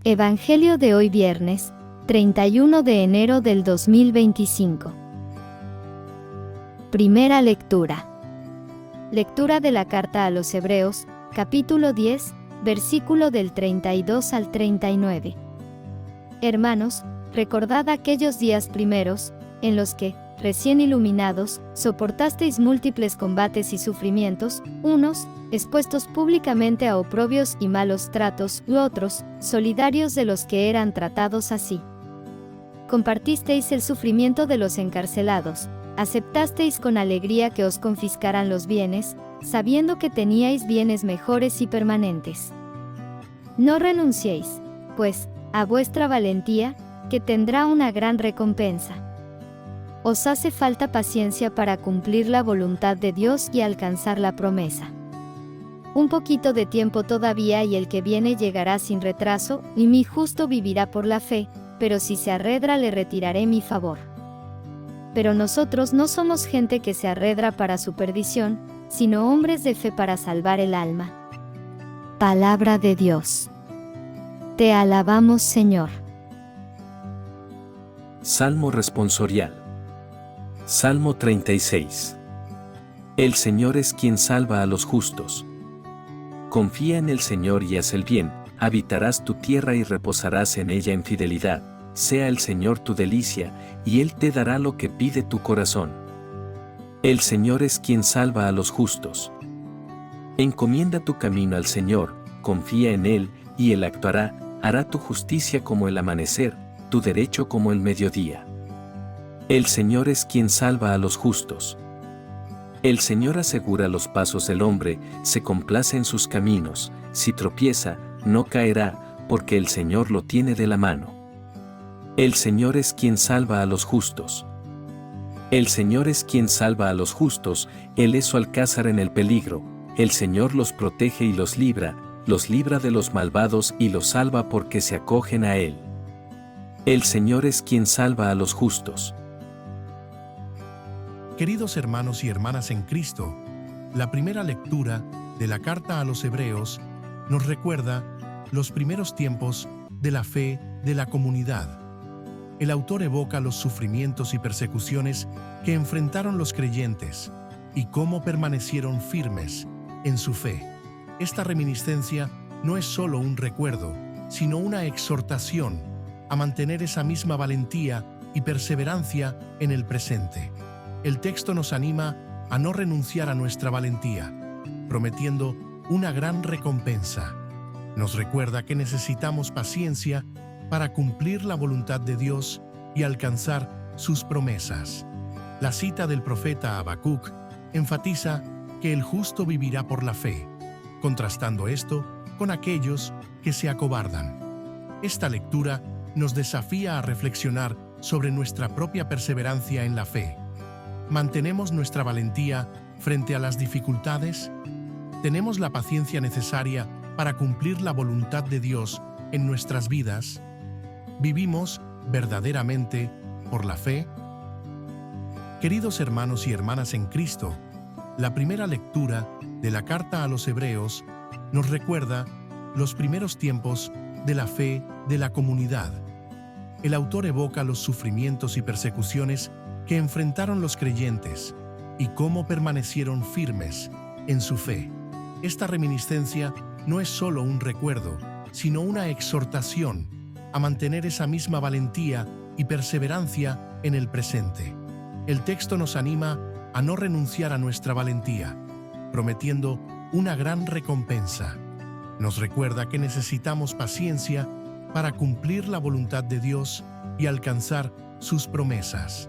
Evangelio de hoy viernes, 31 de enero del 2025. Primera lectura. Lectura de la carta a los Hebreos, capítulo 10, versículo del 32 al 39. Hermanos, recordad aquellos días primeros, en los que, recién iluminados, soportasteis múltiples combates y sufrimientos, unos, expuestos públicamente a oprobios y malos tratos, y otros, solidarios de los que eran tratados así. Compartisteis el sufrimiento de los encarcelados, aceptasteis con alegría que os confiscaran los bienes, sabiendo que teníais bienes mejores y permanentes. No renunciéis, pues, a vuestra valentía, que tendrá una gran recompensa. Os hace falta paciencia para cumplir la voluntad de Dios y alcanzar la promesa. Un poquito de tiempo todavía y el que viene llegará sin retraso, y mi justo vivirá por la fe, pero si se arredra le retiraré mi favor. Pero nosotros no somos gente que se arredra para su perdición, sino hombres de fe para salvar el alma. Palabra de Dios. Te alabamos, Señor. Salmo responsorial. Salmo 36. El Señor es quien salva a los justos. Confía en el Señor y haz el bien, habitarás tu tierra y reposarás en ella en fidelidad. Sea el Señor tu delicia, y Él te dará lo que pide tu corazón. El Señor es quien salva a los justos. Encomienda tu camino al Señor, confía en Él, y Él actuará, hará tu justicia como el amanecer, tu derecho como el mediodía. El Señor es quien salva a los justos. El Señor asegura los pasos del hombre, se complace en sus caminos, si tropieza, no caerá, porque el Señor lo tiene de la mano. El Señor es quien salva a los justos. El Señor es quien salva a los justos, Él es su alcázar en el peligro, el Señor los protege y los libra de los malvados y los salva porque se acogen a Él. El Señor es quien salva a los justos. Queridos hermanos y hermanas en Cristo, la primera lectura de la carta a los Hebreos nos recuerda los primeros tiempos de la fe de la comunidad. El autor evoca los sufrimientos y persecuciones que enfrentaron los creyentes y cómo permanecieron firmes en su fe. Esta reminiscencia no es solo un recuerdo, sino una exhortación a mantener esa misma valentía y perseverancia en el presente. El texto nos anima a no renunciar a nuestra valentía, prometiendo una gran recompensa. Nos recuerda que necesitamos paciencia para cumplir la voluntad de Dios y alcanzar sus promesas. La cita del profeta Habacuc enfatiza que el justo vivirá por la fe, contrastando esto con aquellos que se acobardan. Esta lectura nos desafía a reflexionar sobre nuestra propia perseverancia en la fe. ¿Mantenemos nuestra valentía frente a las dificultades? ¿Tenemos la paciencia necesaria para cumplir la voluntad de Dios en nuestras vidas? ¿Vivimos verdaderamente por la fe? Queridos hermanos y hermanas en Cristo, la primera lectura de la carta a los Hebreos nos recuerda los primeros tiempos de la fe de la comunidad. El autor evoca los sufrimientos y persecuciones que enfrentaron los creyentes y cómo permanecieron firmes en su fe. Esta reminiscencia no es solo un recuerdo, sino una exhortación a mantener esa misma valentía y perseverancia en el presente. El texto nos anima a no renunciar a nuestra valentía, prometiendo una gran recompensa. Nos recuerda que necesitamos paciencia para cumplir la voluntad de Dios y alcanzar sus promesas.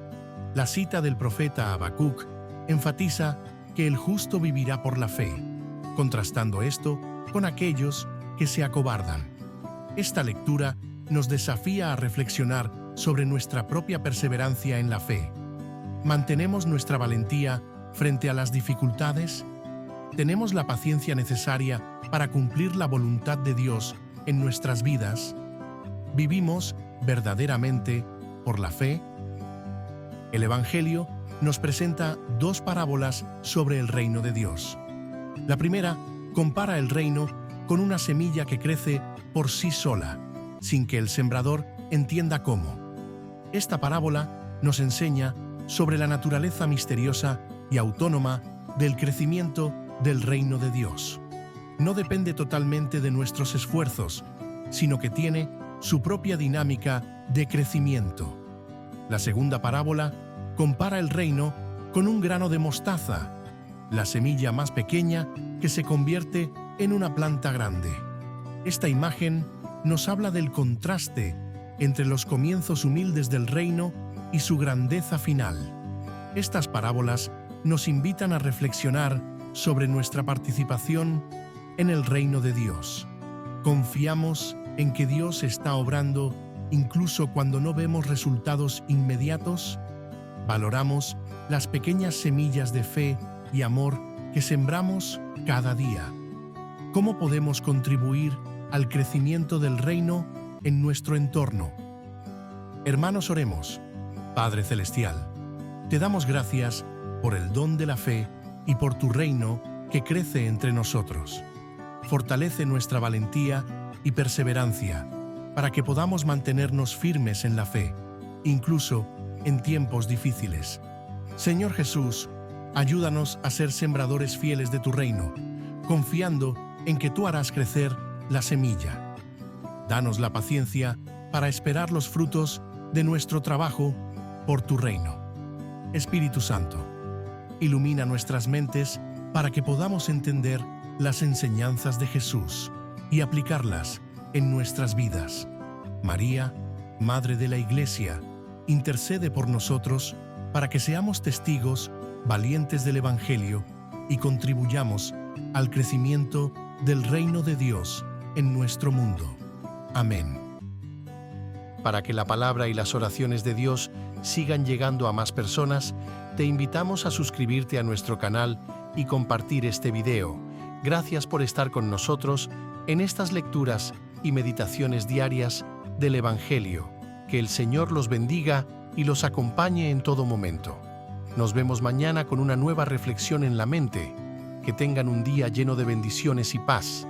La cita del profeta Habacuc enfatiza que el justo vivirá por la fe, contrastando esto con aquellos que se acobardan. Esta lectura nos desafía a reflexionar sobre nuestra propia perseverancia en la fe. ¿Mantenemos nuestra valentía frente a las dificultades? ¿Tenemos la paciencia necesaria para cumplir la voluntad de Dios en nuestras vidas? ¿Vivimos verdaderamente por la fe? El Evangelio nos presenta dos parábolas sobre el reino de Dios. La primera compara el reino con una semilla que crece por sí sola, sin que el sembrador entienda cómo. Esta parábola nos enseña sobre la naturaleza misteriosa y autónoma del crecimiento del reino de Dios. No depende totalmente de nuestros esfuerzos, sino que tiene su propia dinámica de crecimiento. La segunda parábola compara el reino con un grano de mostaza, la semilla más pequeña que se convierte en una planta grande. Esta imagen nos habla del contraste entre los comienzos humildes del reino y su grandeza final. Estas parábolas nos invitan a reflexionar sobre nuestra participación en el reino de Dios. ¿Confiamos en que Dios está obrando incluso cuando no vemos resultados inmediatos? ¿Valoramos las pequeñas semillas de fe y amor que sembramos cada día? ¿Cómo podemos contribuir al crecimiento del reino en nuestro entorno? Hermanos, oremos. Padre Celestial, te damos gracias por el don de la fe y por tu reino que crece entre nosotros. Fortalece nuestra valentía y perseverancia para que podamos mantenernos firmes en la fe, incluso en tiempos difíciles. Señor Jesús, ayúdanos a ser sembradores fieles de tu reino, confiando en que tú harás crecer la semilla. Danos la paciencia para esperar los frutos de nuestro trabajo por tu reino. Espíritu Santo, ilumina nuestras mentes para que podamos entender las enseñanzas de Jesús y aplicarlas en nuestras vidas. María, Madre de la Iglesia, intercede por nosotros para que seamos testigos valientes del Evangelio y contribuyamos al crecimiento del reino de Dios en nuestro mundo. Amén. Para que la palabra y las oraciones de Dios sigan llegando a más personas, te invitamos a suscribirte a nuestro canal y compartir este video. Gracias por estar con nosotros en estas lecturas y meditaciones diarias del Evangelio. Que el Señor los bendiga y los acompañe en todo momento. Nos vemos mañana con una nueva reflexión en la mente. Que tengan un día lleno de bendiciones y paz.